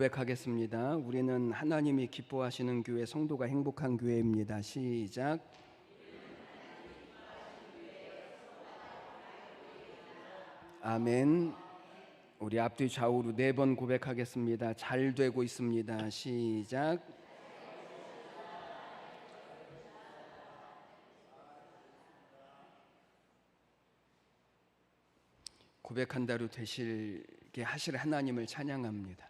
고백하겠습니다. 우리는 하나님이 기뻐하시는 교회, 성도가 행복한 교회입니다. 시작. 아멘. 우리 앞뒤 좌우로 4번 고백하겠습니다. 잘 되고 있습니다. 시작. 고백한 대로 되시게 하실 하나님을 찬양합니다.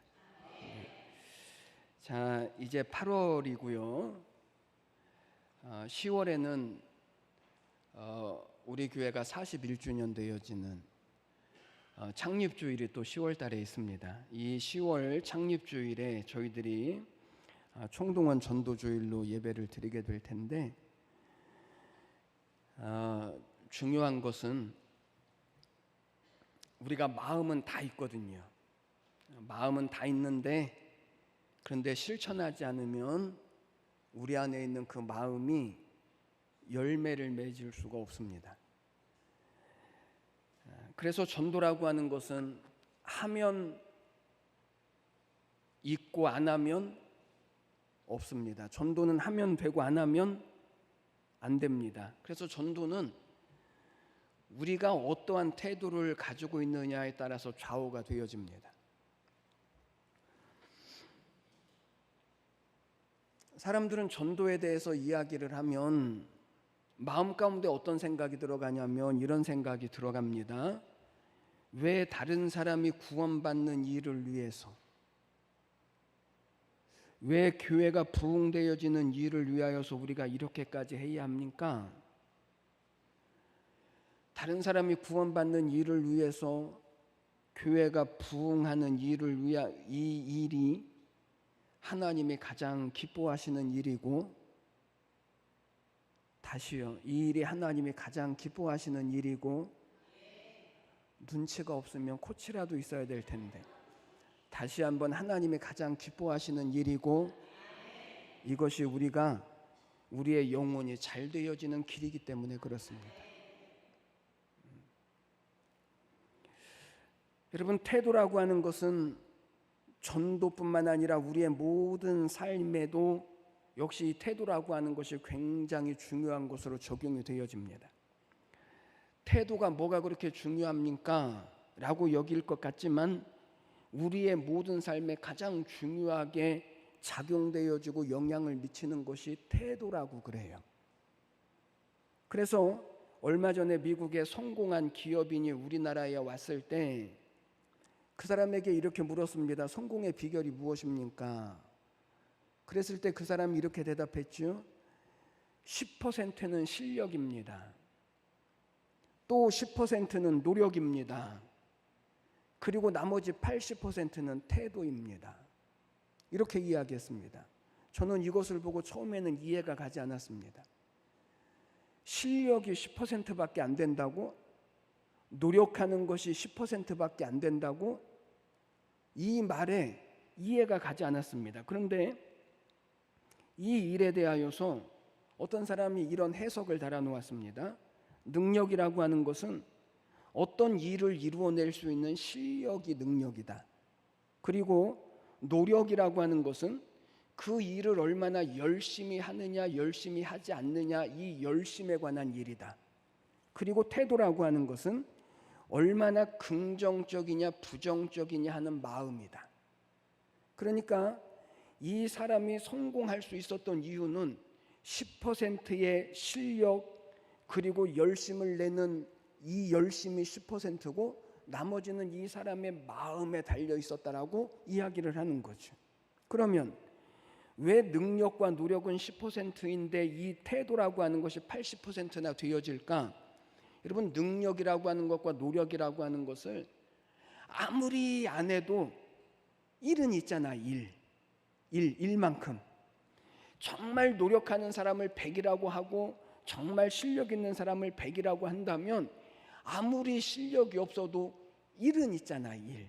자, 이제 8월이고요. 10월에는 우리 교회가 41주년 되어지는 창립주일이 또 10월 달에 있습니다. 이 10월 창립주일에 저희들이 총동원 전도주일로 예배를 드리게 될 텐데, 중요한 것은 우리가 마음은 다 있거든요. 마음은 다 있는데, 그런데 실천하지 않으면 우리 안에 있는 그 마음이 열매를 맺을 수가 없습니다. 그래서 전도라고 하는 것은 하면 있고 안 하면 없습니다. 전도는 하면 되고 안 하면 안 됩니다. 그래서 전도는 우리가 어떠한 태도를 가지고 있느냐에 따라서 좌우가 되어집니다. 사람들은 전도에 대해서 이야기를 하면 마음 가운데 어떤 생각이 들어가냐면 이런 생각이 들어갑니다. 왜 다른 사람이 구원받는 일을 위해서, 왜 교회가 부흥되어지는 일을 위하여서 우리가 이렇게까지 해야 합니까? 다른 사람이 구원받는 일을 위해서 교회가 부흥하는 일을 위하 이 일이 하나님이 가장 기뻐하시는 일이고, 다시요, 이 일이 하나님이 가장 기뻐하시는 일이고, 눈치가 없으면 코치라도 있어야 될 텐데, 다시 한번 하나님이 가장 기뻐하시는 일이고, 이것이 우리의 영혼이 잘 되어지는 길이기 때문에 그렇습니다. 여러분, 태도라고 하는 것은 전도뿐만 아니라 우리의 모든 삶에도 역시 이 태도라고 하는 것이 굉장히 중요한 것으로 적용이 되어집니다. 태도가 뭐가 그렇게 중요합니까? 라고 여길 것 같지만 우리의 모든 삶에 가장 중요하게 작용되어지고 영향을 미치는 것이 태도라고 그래요. 그래서 얼마 전에 미국의 성공한 기업인이 우리나라에 왔을 때 그 사람에게 이렇게 물었습니다. 성공의 비결이 무엇입니까? 그랬을 때 그 사람이 이렇게 대답했죠. 10%는 실력입니다. 또 10%는 노력입니다. 그리고 나머지 80%는 태도입니다. 이렇게 이야기했습니다. 저는 이것을 보고 처음에는 이해가 가지 않았습니다. 실력이 10%밖에 안 된다고? 노력하는 것이 10%밖에 안 된다고? 이 말에 이해가 가지 않았습니다. 그런데 이 일에 대하여서 어떤 사람이 이런 해석을 달아놓았습니다. 능력이라고 하는 것은 어떤 일을 이루어낼 수 있는 실력이 능력이다. 그리고 노력이라고 하는 것은 그 일을 얼마나 열심히 하느냐, 열심히 하지 않느냐, 이 열심에 관한 일이다. 그리고 태도라고 하는 것은 얼마나 긍정적이냐, 부정적이냐 하는 마음이다. 그러니까 이 사람이 성공할 수 있었던 이유는 10%의 실력, 그리고 열심을 내는 이 열심이 10%고 나머지는 이 사람의 마음에 달려 있었다라고 이야기를 하는 거죠. 그러면 왜 능력과 노력은 10%인데 이 태도라고 하는 것이 80%나 되어질까? 여러분, 능력이라고 하는 것과 노력이라고 하는 것을 아무리 안 해도 일은 있잖아. 일만큼. 정말 노력하는 사람을 100이라고 하고 정말 실력 있는 사람을 100이라고 한다면 아무리 실력이 없어도 일은 있잖아. 일.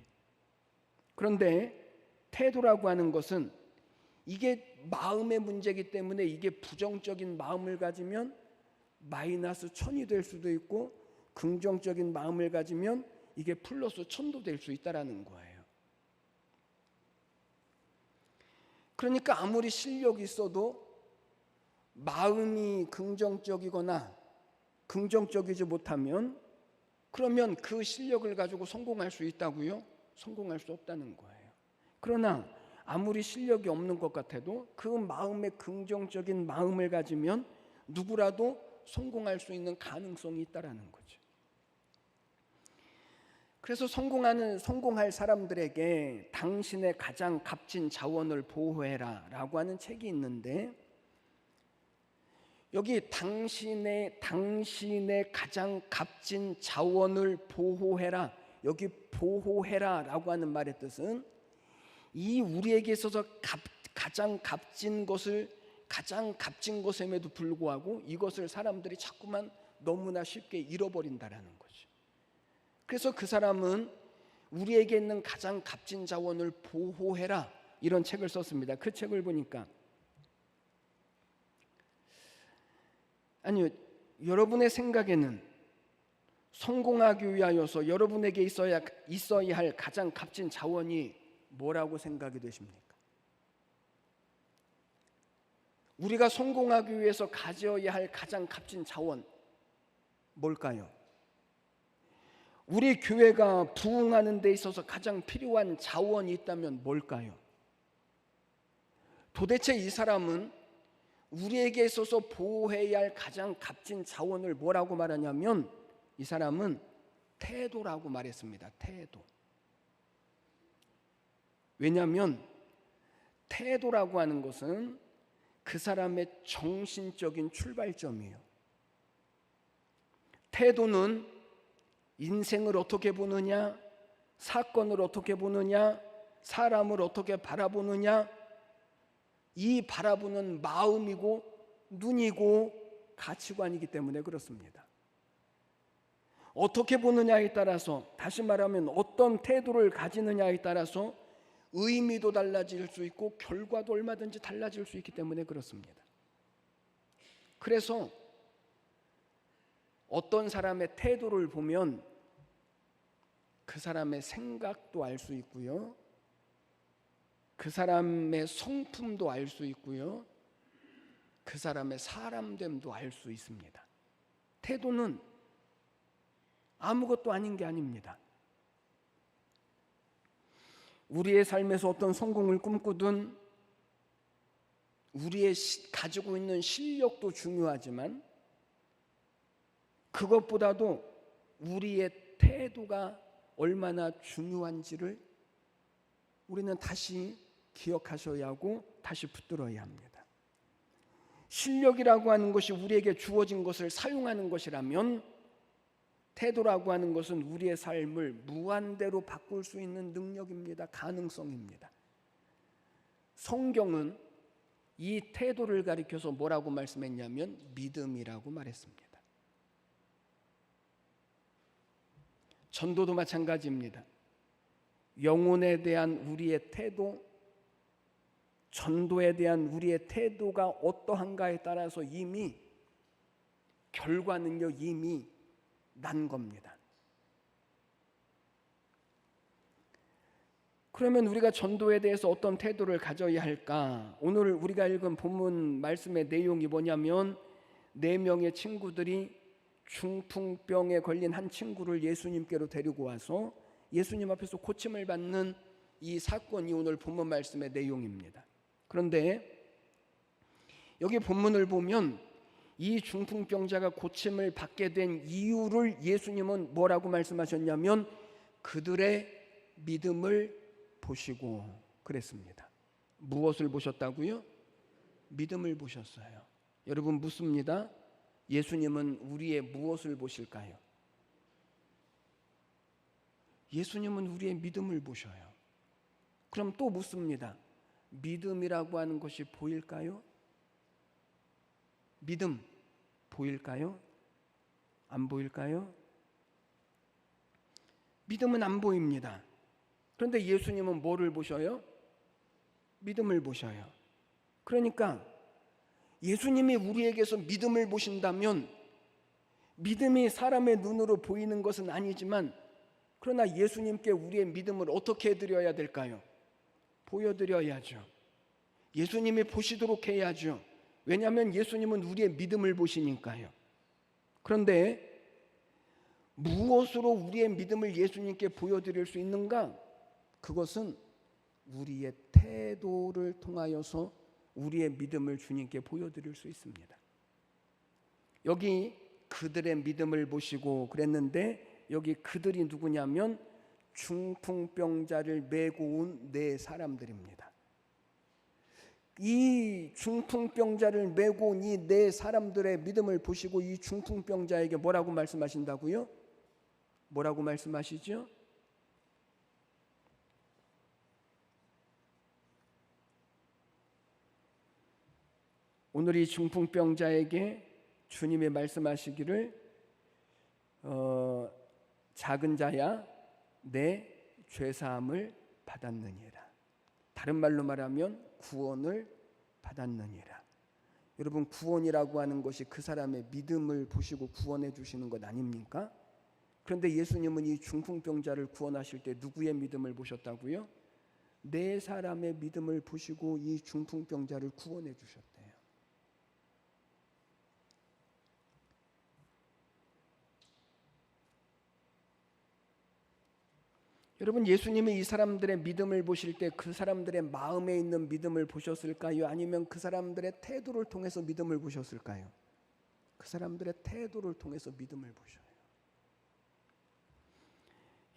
그런데 태도라고 하는 것은 이게 마음의 문제이기 때문에 이게 부정적인 마음을 가지면 마이너스 1000이 될 수도 있고 긍정적인 마음을 가지면 이게 플러스 1000도 될 수 있다는 거예요. 그러니까 아무리 실력이 있어도 마음이 긍정적이거나 긍정적이지 못하면 그러면 그 실력을 가지고 성공할 수 있다고요? 성공할 수 없다는 거예요. 그러나 아무리 실력이 없는 것 같아도 그 마음에 긍정적인 마음을 가지면 누구라도 성공할 수 있는 가능성이 있다라는 거죠. 그래서 성공할 사람들에게 당신의 가장 값진 자원을 보호해라 라고 하는 책이 있는데, 여기 당신의 가장 값진 자원을 보호해라, 여기 보호해라 라고 하는 말의 뜻은 이 우리에게 있어서 가장 값진 것임에도 불구하고 이것을 사람들이 자꾸만 너무나 쉽게 잃어버린다라는 거죠. 그래서 그 사람은 우리에게 있는 가장 값진 자원을 보호해라, 이런 책을 썼습니다. 그 책을 보니까 아니요, 여러분의 생각에는 성공하기 위하여서 여러분에게 있어야 할 가장 값진 자원이 뭐라고 생각이 되십니까? 우리가 성공하기 위해서 가져야 할 가장 값진 자원 뭘까요? 우리 교회가 부흥하는 데 있어서 가장 필요한 자원이 있다면 뭘까요? 도대체 이 사람은 우리에게 있어서 보호해야 할 가장 값진 자원을 뭐라고 말하냐면 이 사람은 태도라고 말했습니다. 태도. 왜냐하면 태도라고 하는 것은 그 사람의 정신적인 출발점이에요. 태도는 인생을 어떻게 보느냐, 사건을 어떻게 보느냐, 사람을 어떻게 바라보느냐, 이 바라보는 마음이고 눈이고 가치관이기 때문에 그렇습니다. 어떻게 보느냐에 따라서, 다시 말하면 어떤 태도를 가지느냐에 따라서 의미도 달라질 수 있고 결과도 얼마든지 달라질 수 있기 때문에 그렇습니다. 그래서 어떤 사람의 태도를 보면 그 사람의 생각도 알 수 있고요, 그 사람의 성품도 알 수 있고요, 그 사람의 사람됨도 알 수 있습니다. 태도는 아무것도 아닌 게 아닙니다. 우리의 삶에서 어떤 성공을 꿈꾸든 우리의 가지고 있는 실력도 중요하지만 그것보다도 우리의 태도가 얼마나 중요한지를 우리는 다시 기억하셔야 하고 다시 붙들어야 합니다. 실력이라고 하는 것이 우리에게 주어진 것을 사용하는 것이라면 태도라고 하는 것은 우리의 삶을 무한대로 바꿀 수 있는 능력입니다. 가능성입니다. 성경은 이 태도를 가리켜서 뭐라고 말씀했냐면 믿음이라고 말했습니다. 전도도 마찬가지입니다. 영혼에 대한 우리의 태도, 전도에 대한 우리의 태도가 어떠한가에 따라서 이미 결과는요 이미 난 겁니다. 그러면 우리가 전도에 대해서 어떤 태도를 가져야 할까? 오늘 우리가 읽은 본문 말씀의 내용이 뭐냐면 4명의 친구들이 중풍병에 걸린 한 친구를 예수님께로 데리고 와서 예수님 앞에서 고침을 받는 이 사건이 오늘 본문 말씀의 내용입니다. 그런데 여기 본문을 보면 이 중풍병자가 고침을 받게 된 이유를 예수님은 뭐라고 말씀하셨냐면 그들의 믿음을 보시고 그랬습니다. 무엇을 보셨다고요? 믿음을 보셨어요. 여러분 묻습니다. 예수님은 우리의 무엇을 보실까요? 예수님은 우리의 믿음을 보셔요. 그럼 또 묻습니다. 믿음이라고 하는 것이 보일까요? 믿음 보일까요? 안 보일까요? 믿음은 안 보입니다. 그런데 예수님은 뭐를 보셔요? 믿음을 보셔요. 그러니까 예수님이 우리에게서 믿음을 보신다면 믿음이 사람의 눈으로 보이는 것은 아니지만 그러나 예수님께 우리의 믿음을 어떻게 해드려야 될까요? 보여드려야죠. 예수님이 보시도록 해야죠. 왜냐하면 예수님은 우리의 믿음을 보시니까요. 그런데 무엇으로 우리의 믿음을 예수님께 보여드릴 수 있는가? 그것은 우리의 태도를 통하여서 우리의 믿음을 주님께 보여드릴 수 있습니다. 여기 그들의 믿음을 보시고 그랬는데 여기 그들이 누구냐면 중풍병자를 메고 온 네 사람들입니다. 이 중풍병자를 메고 온 이 네 사람들의 믿음을 보시고 이 중풍병자에게 뭐라고 말씀하신다고요? 뭐라고 말씀하시죠? 오늘 이 중풍병자에게 주님이 말씀하시기를 작은 자야 내 죄사함을 받았느니라. 다른 말로 말하면 구원을 받았느니라. 여러분, 구원이라고 하는 것이 그 사람의 믿음을 보시고 구원해 주시는 것 아닙니까? 그런데 예수님은 이 중풍병자를 구원하실 때 누구의 믿음을 보셨다고요? 네 사람의 믿음을 보시고 이 중풍병자를 구원해 주셨대요. 여러분, 예수님이 이 사람들의 믿음을 보실 때 그 사람들의 마음에 있는 믿음을 보셨을까요? 아니면 그 사람들의 태도를 통해서 믿음을 보셨을까요? 그 사람들의 태도를 통해서 믿음을 보셔요.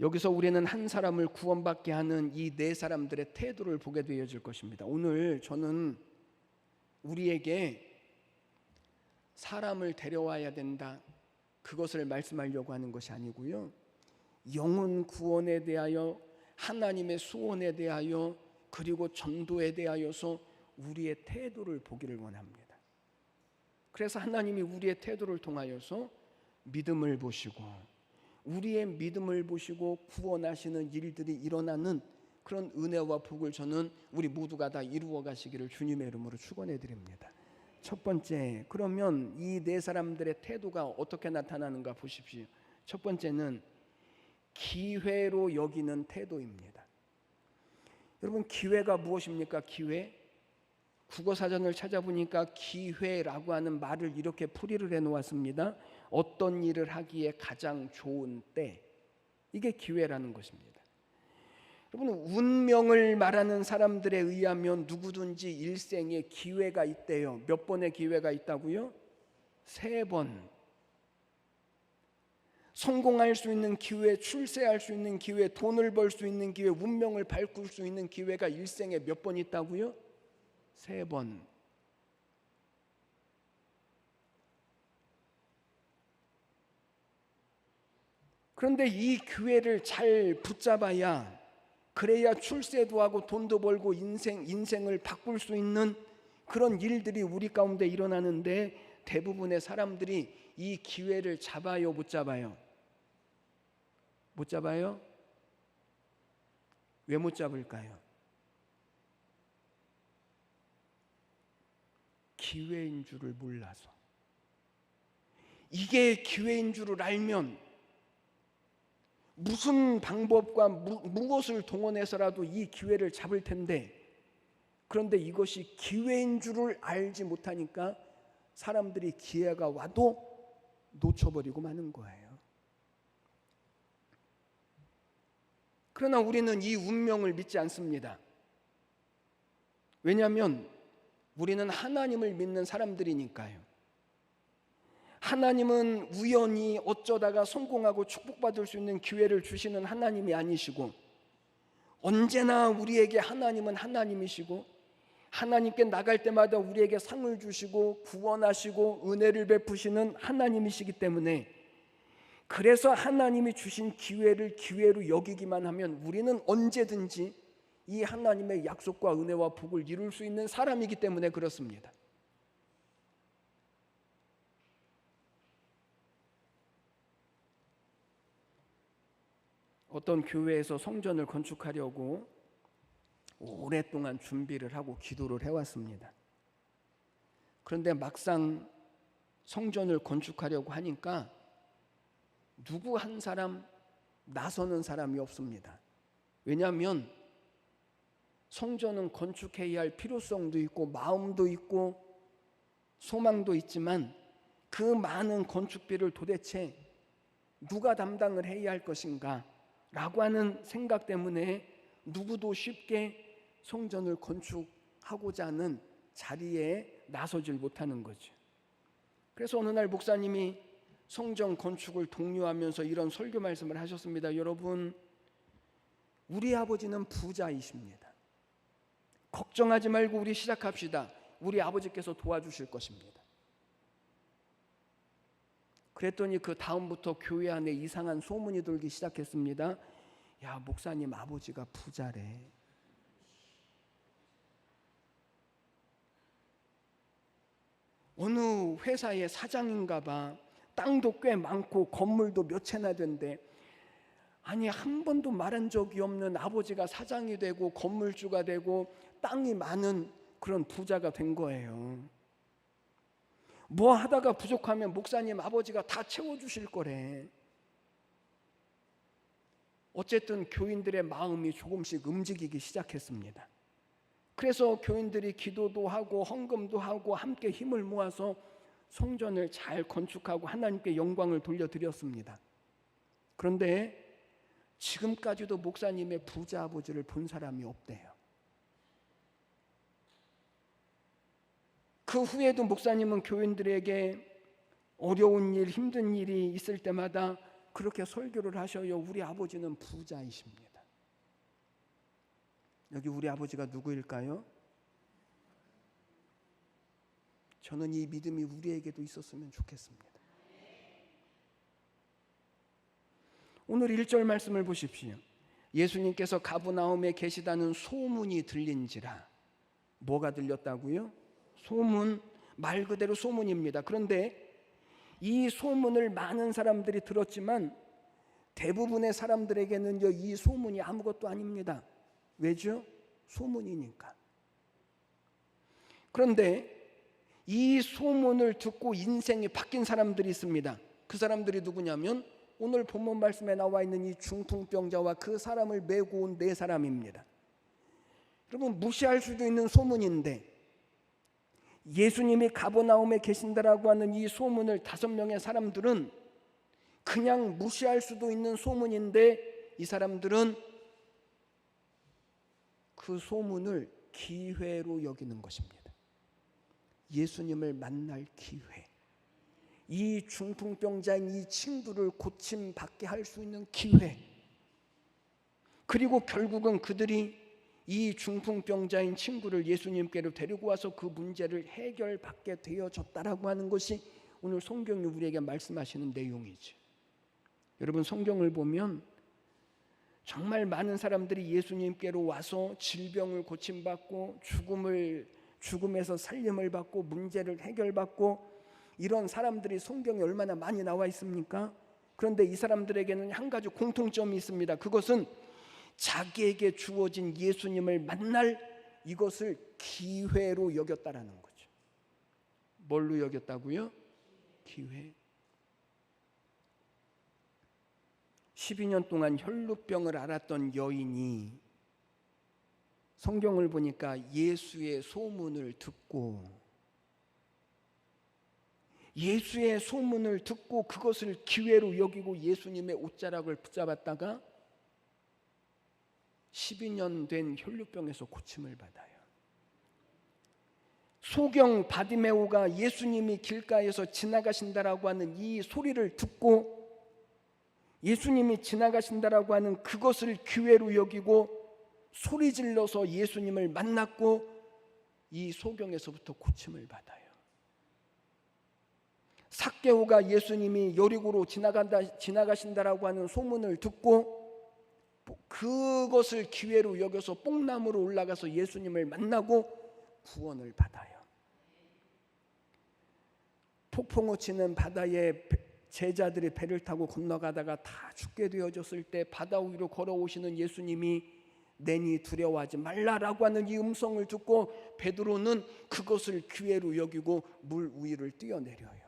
여기서 우리는 한 사람을 구원받게 하는 이 네 사람들의 태도를 보게 되어질 것입니다. 오늘 저는 우리에게 사람을 데려와야 된다, 그것을 말씀하려고 하는 것이 아니고요, 영혼 구원에 대하여, 하나님의 소원에 대하여, 그리고 전도에 대하여서 우리의 태도를 보기를 원합니다. 그래서 하나님이 우리의 태도를 통하여서 믿음을 보시고 우리의 믿음을 보시고 구원하시는 일들이 일어나는 그런 은혜와 복을 저는 우리 모두가 다 이루어 가시기를 주님의 이름으로 축원해 드립니다. 첫 번째, 그러면 이 네 사람들의 태도가 어떻게 나타나는가 보십시오. 첫 번째는 기회로 여기는 태도입니다. 여러분, 기회가 무엇입니까? 기회? 국어사전을 찾아보니까 기회라고 하는 말을 이렇게 풀이를 해놓았습니다. 어떤 일을 하기에 가장 좋은 때, 이게 기회라는 것입니다. 여러분, 운명을 말하는 사람들에 의하면 누구든지 일생에 기회가 있대요. 몇 번의 기회가 있다고요? 3번. 성공할 수 있는 기회, 출세할 수 있는 기회, 돈을 벌 수 있는 기회, 운명을 바꿀 수 있는 기회가 일생에 몇 번 있다고요? 3번. 그런데 이 기회를 잘 붙잡아야, 그래야 출세도 하고 돈도 벌고 인생을 바꿀 수 있는 그런 일들이 우리 가운데 일어나는데, 대부분의 사람들이 이 기회를 잡아요, 못 잡아요? 못 잡아요? 왜 못 잡을까요? 기회인 줄을 몰라서. 이게 기회인 줄을 알면 무슨 방법과 무엇을 동원해서라도 이 기회를 잡을 텐데, 그런데 이것이 기회인 줄을 알지 못하니까 사람들이 기회가 와도 놓쳐버리고 마는 거예요. 그러나 우리는 이 운명을 믿지 않습니다. 왜냐하면 우리는 하나님을 믿는 사람들이니까요. 하나님은 우연히 어쩌다가 성공하고 축복받을 수 있는 기회를 주시는 하나님이 아니시고, 언제나 우리에게 하나님은 하나님이시고, 하나님께 나갈 때마다 우리에게 상을 주시고 구원하시고 은혜를 베푸시는 하나님이시기 때문에, 그래서 하나님이 주신 기회를 기회로 여기기만 하면 우리는 언제든지 이 하나님의 약속과 은혜와 복을 이룰 수 있는 사람이기 때문에 그렇습니다. 어떤 교회에서 성전을 건축하려고 오랫동안 준비를 하고 기도를 해왔습니다. 그런데 막상 성전을 건축하려고 하니까 누구 한 사람 나서는 사람이 없습니다. 왜냐하면 성전은 건축해야 할 필요성도 있고 마음도 있고 소망도 있지만 그 많은 건축비를 도대체 누가 담당을 해야 할 것인가 라고 하는 생각 때문에 누구도 쉽게 성전을 건축하고자 하는 자리에 나서질 못하는 거죠. 그래서 어느 날 목사님이 성전 건축을 독려하면서 이런 설교 말씀을 하셨습니다. 여러분, 우리 아버지는 부자이십니다. 걱정하지 말고 우리 시작합시다. 우리 아버지께서 도와주실 것입니다. 그랬더니 그 다음부터 교회 안에 이상한 소문이 돌기 시작했습니다. 야, 목사님 아버지가 부자래. 어느 회사의 사장인가 봐. 땅도 꽤 많고 건물도 몇 채나 된대. 아니, 한 번도 말한 적이 없는 아버지가 사장이 되고 건물주가 되고 땅이 많은 그런 부자가 된 거예요. 뭐 하다가 부족하면 목사님 아버지가 다 채워주실 거래. 어쨌든 교인들의 마음이 조금씩 움직이기 시작했습니다. 그래서 교인들이 기도도 하고 헌금도 하고 함께 힘을 모아서 성전을 잘 건축하고 하나님께 영광을 돌려드렸습니다. 그런데 지금까지도 목사님의 부자 아버지를 본 사람이 없대요. 그 후에도 목사님은 교인들에게 어려운 일, 힘든 일이 있을 때마다 그렇게 설교를 하셔요. 우리 아버지는 부자이십니다. 여기 우리 아버지가 누구일까요? 저는 이 믿음이 우리에게도 있었으면 좋겠습니다. 오늘 1절 말씀을 보십시오. 예수님께서 가버나움에 계시다는 소문이 들린지라. 뭐가 들렸다고요? 소문, 말 그대로 소문입니다. 그런데 이 소문을 많은 사람들이 들었지만 대부분의 사람들에게는 이 소문이 아무것도 아닙니다. 왜죠? 소문이니까. 그런데 이 소문을 듣고 인생이 바뀐 사람들이 있습니다. 그 사람들이 누구냐면 오늘 본문 말씀에 나와 있는 이 중풍병자와 그 사람을 메고 온 4사람입니다. 여러분, 무시할 수도 있는 소문인데 예수님이 가버나움에 계신다라고 하는 이 소문을 5명의 사람들은 그냥 무시할 수도 있는 소문인데 이 사람들은 그 소문을 기회로 여기는 것입니다. 예수님을 만날 기회, 이 중풍병자인 이 친구를 고침받게 할 수 있는 기회, 그리고 결국은 그들이 이 중풍병자인 친구를 예수님께로 데리고 와서 그 문제를 해결받게 되어졌다라고 하는 것이 오늘 성경이 우리에게 말씀하시는 내용이죠. 여러분, 성경을 보면 정말 많은 사람들이 예수님께로 와서 질병을 고침받고 죽음에서 살림을 받고 문제를 해결받고 이런 사람들이 성경에 얼마나 많이 나와 있습니까? 그런데 이 사람들에게는 한 가지 공통점이 있습니다. 그것은 자기에게 주어진 예수님을 만날 이것을 기회로 여겼다라는 거죠. 뭘로 여겼다고요? 기회. 12년 동안 혈루병을 앓았던 여인이 성경을 보니까 예수의 소문을 듣고 그것을 기회로 여기고 예수님의 옷자락을 붙잡았다가 12년 된 혈루병에서 고침을 받아요. 소경 바디메오가 예수님이 길가에서 지나가신다라고 하는 이 소리를 듣고 예수님이 지나가신다라고 하는 그것을 기회로 여기고 소리 질러서 예수님을 만났고 이 소경에서부터 고침을 받아요. 삭개오가 예수님이 여리고로 지나가신다라고 하는 소문을 듣고 그것을 기회로 여겨서 뽕나무로 올라가서 예수님을 만나고 구원을 받아요. 폭풍우 치는 바다에 제자들이 배를 타고 건너가다가 다 죽게 되어졌을 때 바다 위로 걸어오시는 예수님이 내니 두려워하지 말라라고 하는 이 음성을 듣고 베드로는 그것을 기회로 여기고 물 위를 뛰어내려요.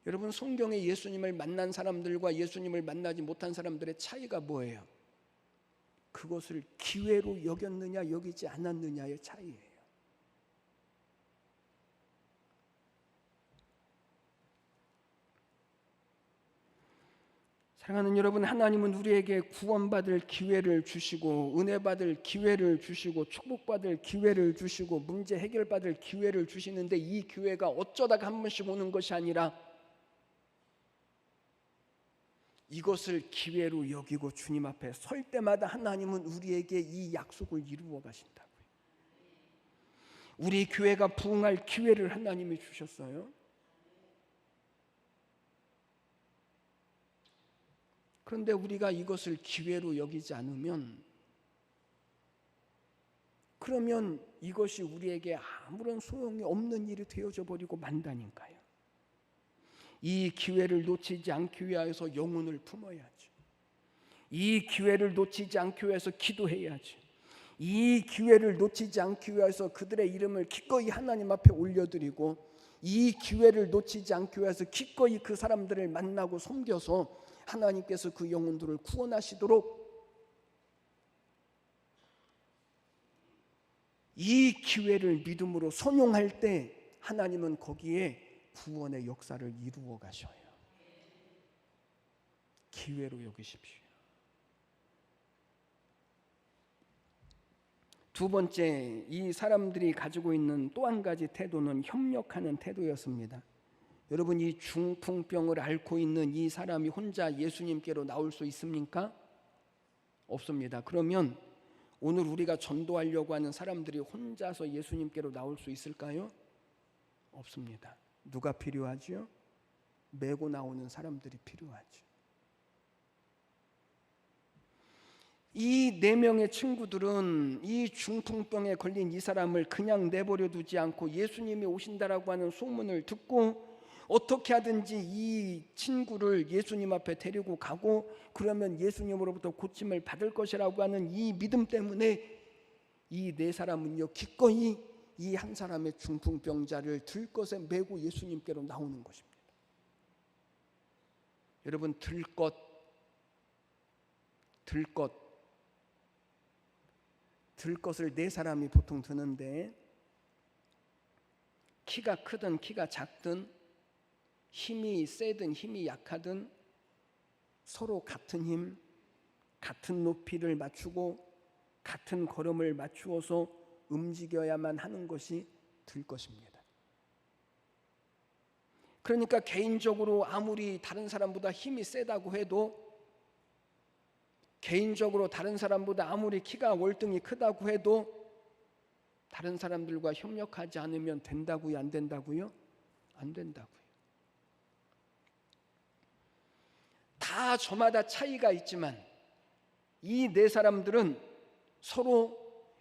여러분, 성경에 예수님을 만난 사람들과 예수님을 만나지 못한 사람들의 차이가 뭐예요? 그것을 기회로 여겼느냐 여기지 않았느냐의 차이예요. 사랑하는 여러분, 하나님은 우리에게 구원받을 기회를 주시고 은혜받을 기회를 주시고 축복받을 기회를 주시고 문제 해결받을 기회를 주시는데, 이 기회가 어쩌다가 한 번씩 오는 것이 아니라 이것을 기회로 여기고 주님 앞에 설 때마다 하나님은 우리에게 이 약속을 이루어 가신다고요. 우리 교회가 부흥할 기회를 하나님이 주셨어요. 그런데 우리가 이것을 기회로 여기지 않으면, 그러면 이것이 우리에게 아무런 소용이 없는 일이 되어져 버리고 만다니까요. 이 기회를 놓치지 않기 위하여서 영혼을 품어야지. 이 기회를 놓치지 않기 위해서 기도해야지. 이 기회를 놓치지 않기 위해서 그들의 이름을 기꺼이 하나님 앞에 올려드리고, 이 기회를 놓치지 않기 위해서 기꺼이 그 사람들을 만나고 섬겨서 하나님께서 그 영혼들을 구원하시도록, 이 기회를 믿음으로 선용할 때 하나님은 거기에 구원의 역사를 이루어 가셔요. 기회로 여기십시오. 두 번째, 이 사람들이 가지고 있는 또 한 가지 태도는 협력하는 태도였습니다. 여러분, 이 중풍병을 앓고 있는 이 사람이 혼자 예수님께로 나올 수 있습니까? 없습니다. 그러면 오늘 우리가 전도하려고 하는 사람들이 혼자서 예수님께로 나올 수 있을까요? 없습니다. 누가 필요하죠? 메고 나오는 사람들이 필요하죠. 이 4명의 친구들은 이 중풍병에 걸린 이 사람을 그냥 내버려 두지 않고 예수님이 오신다라고 하는 소문을 듣고 어떻게 하든지 이 친구를 예수님 앞에 데리고 가고, 그러면 예수님으로부터 고침을 받을 것이라고 하는 이 믿음 때문에 이 4사람은요 기꺼이 이 한 사람의 중풍병자를 들것에 메고 예수님께로 나오는 것입니다. 여러분, 들것을 4사람이 보통 드는데, 키가 크든 키가 작든 힘이 세든 힘이 약하든 서로 같은 힘, 같은 높이를 맞추고 같은 걸음을 맞추어서 움직여야만 하는 것이 들것입니다. 그러니까 개인적으로 아무리 다른 사람보다 힘이 세다고 해도, 개인적으로 다른 사람보다 아무리 키가 월등히 크다고 해도 다른 사람들과 협력하지 않으면 된다고요? 안 된다고요? 안 된다고요. 다 저마다 차이가 있지만 이 4사람들은 서로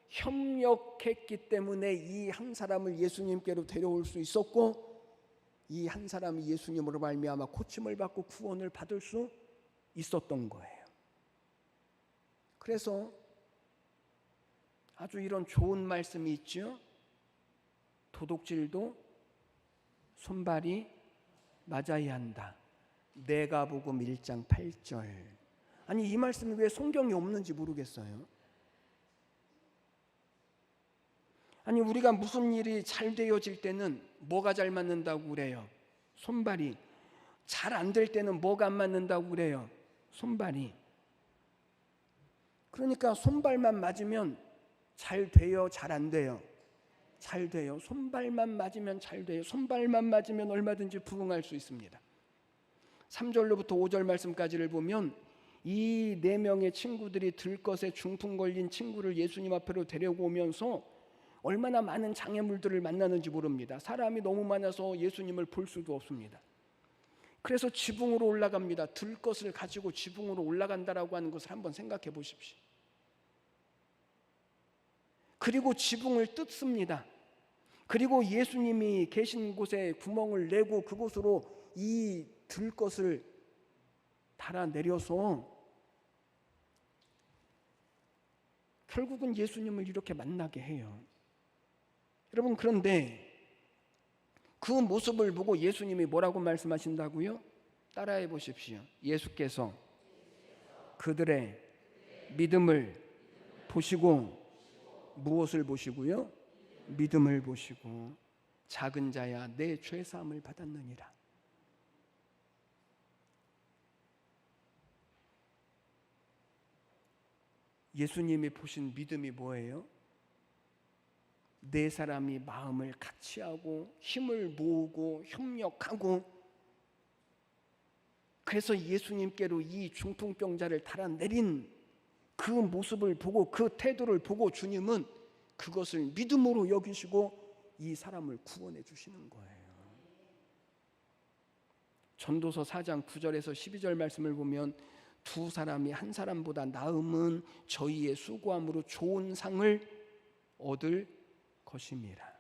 협력했기 때문에 이 한 사람을 예수님께로 데려올 수 있었고, 이 한 사람이 예수님으로 말미암아 고침을 받고 구원을 받을 수 있었던 거예요. 그래서 아주 이런 좋은 말씀이 있죠. 도둑질도 손발이 맞아야 한다. 내가복음 1장 8절. 아니, 이 말씀이 왜 성경에 없는지 모르겠어요. 아니, 우리가 무슨 일이 잘 되어질 때는 뭐가 잘 맞는다고 그래요? 손발이. 잘 안 될 때는 뭐가 안 맞는다고 그래요? 손발이. 그러니까 손발만 맞으면 잘 돼요? 잘 안 돼요? 잘 돼요. 손발만 맞으면 잘 돼요. 손발만 맞으면 얼마든지 부흥할 수 있습니다. 3절로부터 5절 말씀까지를 보면 이 4명의 친구들이 들것에 중풍 걸린 친구를 예수님 앞으로 데려오면서 얼마나 많은 장애물들을 만나는지 모릅니다. 사람이 너무 많아서 예수님을 볼 수도 없습니다. 그래서 지붕으로 올라갑니다. 들것을 가지고 지붕으로 올라간다라고 하는 것을 한번 생각해 보십시오. 그리고 지붕을 뜯습니다. 그리고 예수님이 계신 곳에 구멍을 내고 그곳으로 이 들것을 달아내려서 결국은 예수님을 이렇게 만나게 해요. 여러분, 그런데 그 모습을 보고 예수님이 뭐라고 말씀하신다고요? 따라해 보십시오. 예수께서 그들의 믿음을 보시고 무엇을 보시고요? 믿음을 보시고 작은 자야 내 죄 사함을 받았느니라. 예수님이 보신 믿음이 뭐예요? 네 사람이 마음을 같이하고 힘을 모으고 협력하고, 그래서 예수님께로 이 중풍병자를 달아내린 그 모습을 보고, 그 태도를 보고 주님은 그것을 믿음으로 여기시고 이 사람을 구원해 주시는 거예요. 전도서 4장 9절에서 12절 말씀을 보면 두 사람이 한 사람보다 나음은 저희의 수고함으로 좋은 상을 얻을 것임이라.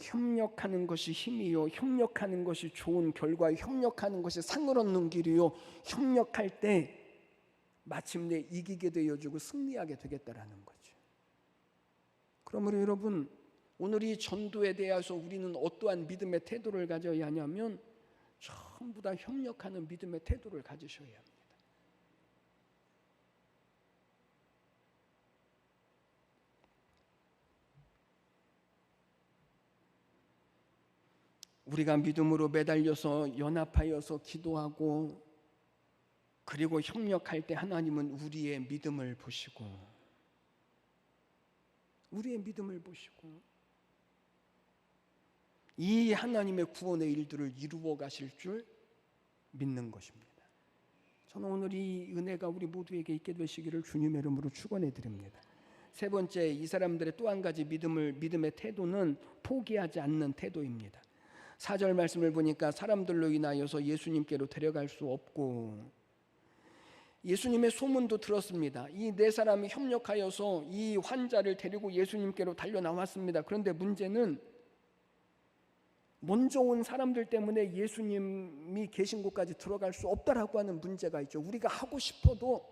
협력하는 것이 힘이요, 협력하는 것이 좋은 결과, 협력하는 것이 상을 얻는 길이요, 협력할 때 마침내 이기게 되어주고 승리하게 되겠다라는 거죠. 그러므로 여러분, 오늘 이 전도에 대해서 우리는 어떠한 믿음의 태도를 가져야 하냐면 전부 다 협력하는 믿음의 태도를 가지셔야 합니다. 우리가 믿음으로 매달려서 연합하여서 기도하고 그리고 협력할 때 하나님은 우리의 믿음을 보시고 이 하나님의 구원의 일들을 이루어 가실 줄 믿는 것입니다. 저는 오늘 이 은혜가 우리 모두에게 있게 되시기를 주님의 이름으로 축원해 드립니다. 세 번째, 이 사람들의 또 한 가지 믿음의 태도는 포기하지 않는 태도입니다. 4절 말씀을 보니까 사람들로 인하여서 예수님께로 데려갈 수 없고, 예수님의 소문도 들었습니다. 이 네 사람이 협력하여서 이 환자를 데리고 예수님께로 달려 나왔습니다. 그런데 문제는 먼저 온 사람들 때문에 예수님이 계신 곳까지 들어갈 수 없다라고 하는 문제가 있죠. 우리가 하고 싶어도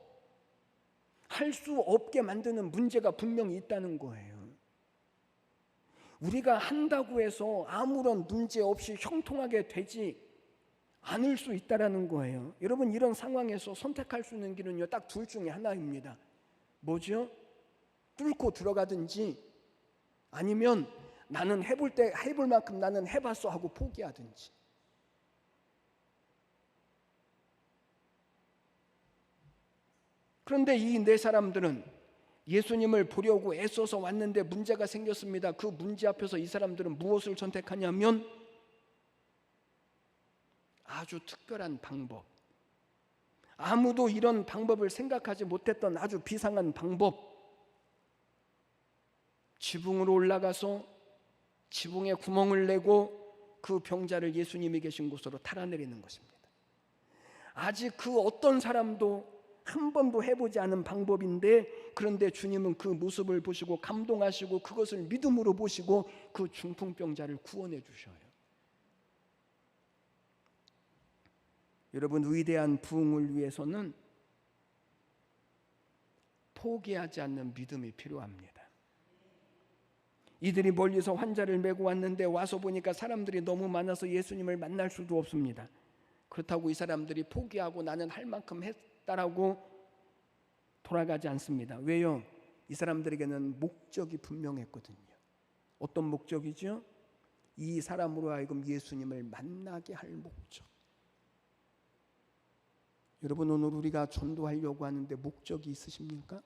할 수 없게 만드는 문제가 분명히 있다는 거예요. 우리가 한다고 해서 아무런 문제 없이 형통하게 되지 않을 수 있다라는 거예요. 여러분, 이런 상황에서 선택할 수 있는 길은요, 딱 둘 중에 하나입니다. 뭐죠? 뚫고 들어가든지, 아니면 나는 해볼 만큼 나는 해봤어 하고 포기하든지. 그런데 이 네 사람들은 예수님을 보려고 애써서 왔는데 문제가 생겼습니다. 그 문제 앞에서 이 사람들은 무엇을 선택하냐면 아주 특별한 방법, 아무도 이런 방법을 생각하지 못했던 아주 비상한 방법, 지붕으로 올라가서 지붕에 구멍을 내고 그 병자를 예수님이 계신 곳으로 달아내리는 것입니다. 아직 그 어떤 사람도 한 번도 해보지 않은 방법인데, 그런데 주님은 그 모습을 보시고 감동하시고 그것을 믿음으로 보시고 그 중풍병자를 구원해 주셔요. 여러분, 위대한 부흥을 위해서는 포기하지 않는 믿음이 필요합니다. 이들이 멀리서 환자를 메고 왔는데 와서 보니까 사람들이 너무 많아서 예수님을 만날 수도 없습니다. 그렇다고 이 사람들이 포기하고 나는 할 만큼 했다라고 돌아가지 않습니다. 왜요? 이 사람들에게는 목적이 분명했거든요. 어떤 목적이죠? 이 사람으로 하여금 예수님을 만나게 할 목적. 여러분, 오늘 우리가 전도하려고 하는데 목적이 있으십니까?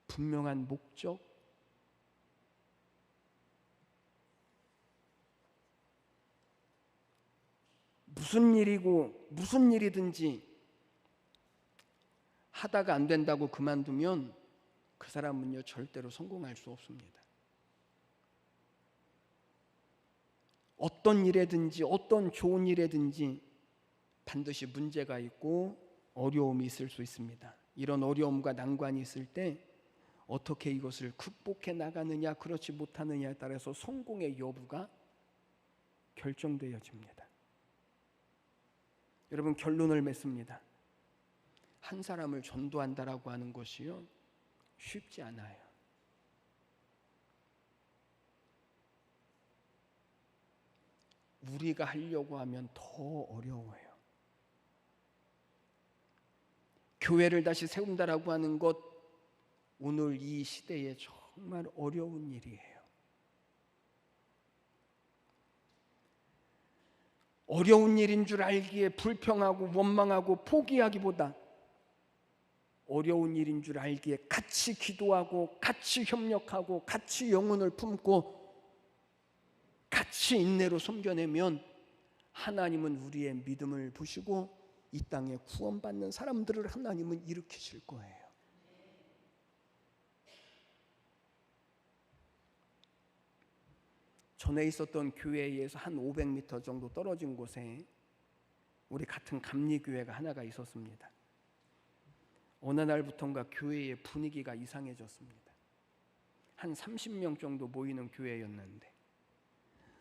분명한 목적? 무슨 일이든지 하다가 안 된다고 그만두면 그 사람은요, 절대로 성공할 수 없습니다. 어떤 일에든지 어떤 좋은 일에든지 반드시 문제가 있고 어려움이 있을 수 있습니다. 이런 어려움과 난관이 있을 때 어떻게 이것을 극복해 나가느냐, 그렇지 못하느냐에 따라서 성공의 여부가 결정되어집니다. 여러분, 결론을 맺습니다. 한 사람을 전도한다라고 하는 것이요, 쉽지 않아요. 우리가 하려고 하면 더 어려워요. 교회를 다시 세운다라고 하는 것, 오늘 이 시대에 정말 어려운 일이에요. 어려운 일인 줄 알기에 불평하고 원망하고 포기하기보다 어려운 일인 줄 알기에 같이 기도하고 같이 협력하고 같이 영혼을 품고 같이 인내로 섬겨내면 하나님은 우리의 믿음을 보시고 이 땅에 구원받는 사람들을 하나님은 일으키실 거예요. 전에 있었던 교회에서 한 500m 정도 떨어진 곳에 우리 같은 감리교회가 하나가 있었습니다. 어느 날부턴가 교회의 분위기가 이상해졌습니다. 한 30명 정도 모이는 교회였는데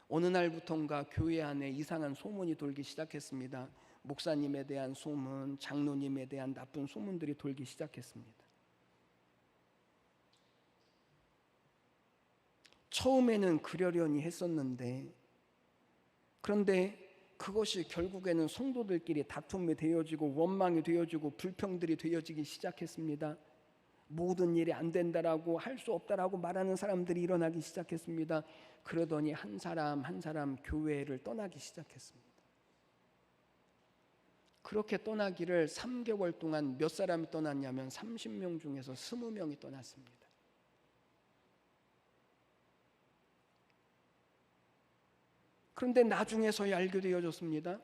어느 날부턴가 교회 안에 이상한 소문이 돌기 시작했습니다. 목사님에 대한 소문, 장로님에 대한 나쁜 소문들이 돌기 시작했습니다. 처음에는 그러려니 했었는데, 그런데 그것이 결국에는 성도들끼리 다툼이 되어지고 원망이 되어지고 불평들이 되어지기 시작했습니다. 모든 일이 안 된다라고, 할 수 없다라고 말하는 사람들이 일어나기 시작했습니다. 그러더니 한 사람 한 사람 교회를 떠나기 시작했습니다. 그렇게 떠나기를 3개월 동안 몇 사람이 떠났냐면 30명 중에서 20명이 떠났습니다. 그런데 나중에서야 알게 되어졌습니다.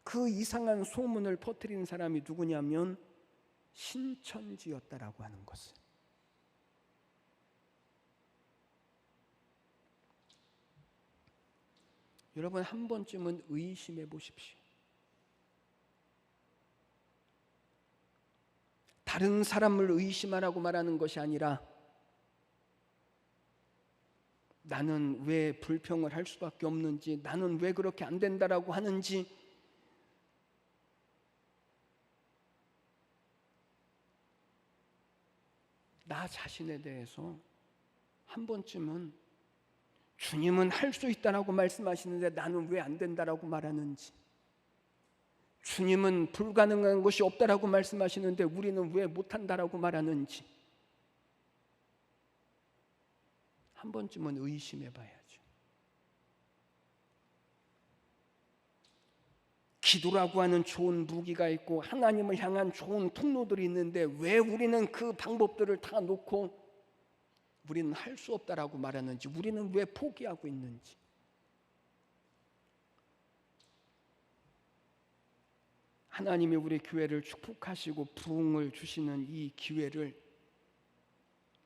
그 이상한 소문을 퍼뜨린 사람이 누구냐면 신천지였다라고 하는 것을. 여러분, 한 번쯤은 의심해 보십시오. 다른 사람을 의심하라고 말하는 것이 아니라 나는 왜 불평을 할 수밖에 없는지, 나는 왜 그렇게 안 된다라고 하는지, 나 자신에 대해서 한 번쯤은 주님은 할 수 있다라고 말씀하시는데 나는 왜 안 된다라고 말하는지, 주님은 불가능한 것이 없다라고 말씀하시는데 우리는 왜 못한다라고 말하는지 한 번쯤은 의심해 봐야죠. 기도라고 하는 좋은 무기가 있고 하나님을 향한 좋은 통로들이 있는데 왜 우리는 그 방법들을 다 놓고 우리는 할 수 없다라고 말하는지, 우리는 왜 포기하고 있는지. 하나님이 우리 교회를 축복하시고 부흥을 주시는 이 기회를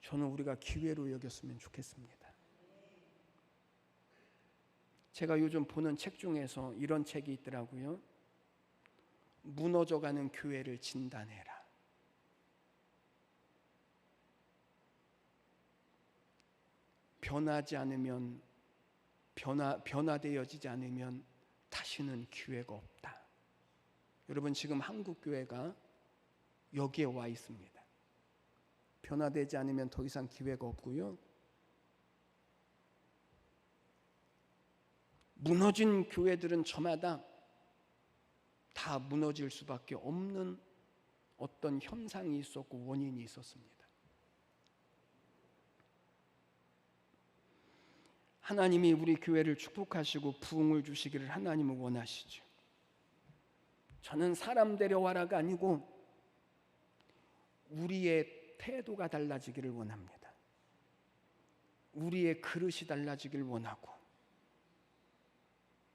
저는 우리가 기회로 여겼으면 좋겠습니다. 제가 요즘 보는 책 중에서 이런 책이 있더라고요. 무너져가는 교회를 진단해라. 변하지 않으면, 변화되어지지 않으면 다시는 기회가 없다. 여러분, 지금 한국 교회가 여기에 와 있습니다. 변화되지 않으면 더 이상 기회가 없고요. 무너진 교회들은 저마다 다 무너질 수밖에 없는 어떤 현상이 있었고 원인이 있었습니다. 하나님이 우리 교회를 축복하시고 부흥을 주시기를 하나님은 원하시죠. 저는 사람 데려와라가 아니고 우리의 태도가 달라지기를 원합니다. 우리의 그릇이 달라지기를 원하고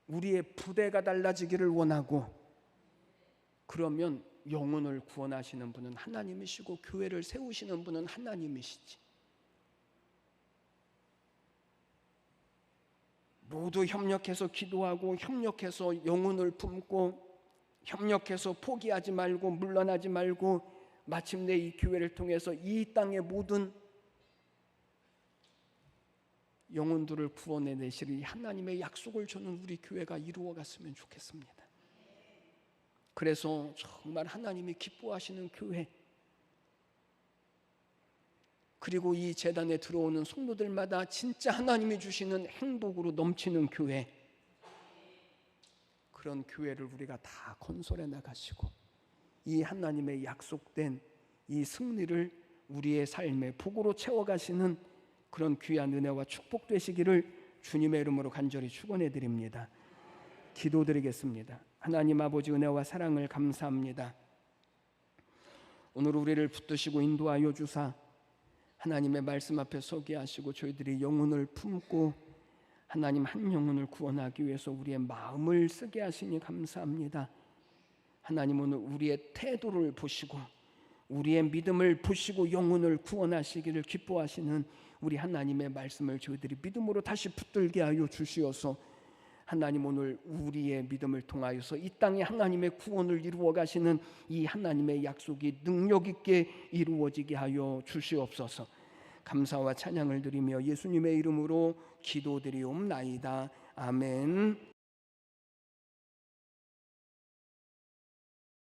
우리의 부대가 달라지기를 원하고, 그러면 영혼을 구원하시는 분은 하나님이시고 교회를 세우시는 분은 하나님이시지. 모두 협력해서 기도하고 협력해서 영혼을 품고 협력해서 포기하지 말고 물러나지 말고 마침내 이 교회를 통해서 이 땅의 모든 영혼들을 구원해 내실 하나님의 약속을 저는 우리 교회가 이루어갔으면 좋겠습니다. 그래서 정말 하나님이 기뻐하시는 교회, 그리고 이 제단에 들어오는 성도들마다 진짜 하나님이 주시는 행복으로 넘치는 교회, 그런 교회를 우리가 다 건설해 나가시고 이 하나님의 약속된 이 승리를 우리의 삶의 복으로 채워가시는 그런 귀한 은혜와 축복 되시기를 주님의 이름으로 간절히 축원해 드립니다. 기도드리겠습니다. 하나님 아버지, 은혜와 사랑을 감사합니다. 오늘 우리를 붙드시고 인도하여 주사 하나님의 말씀 앞에 서게 하시고 저희들이 영혼을 품고 하나님 한 영혼을 구원하기 위해서 우리의 마음을 쓰게 하시니 감사합니다. 하나님, 오늘 우리의 태도를 보시고 우리의 믿음을 보시고 영혼을 구원하시기를 기뻐하시는 우리 하나님의 말씀을 저희들이 믿음으로 다시 붙들게 하여 주시어서 하나님, 오늘 우리의 믿음을 통하여서 이 땅에 하나님의 구원을 이루어 가시는 이 하나님의 약속이 능력 있게 이루어지게 하여 주시옵소서. 감사와 찬양을 드리며 예수님의 이름으로 기도드리옵나이다. 아멘.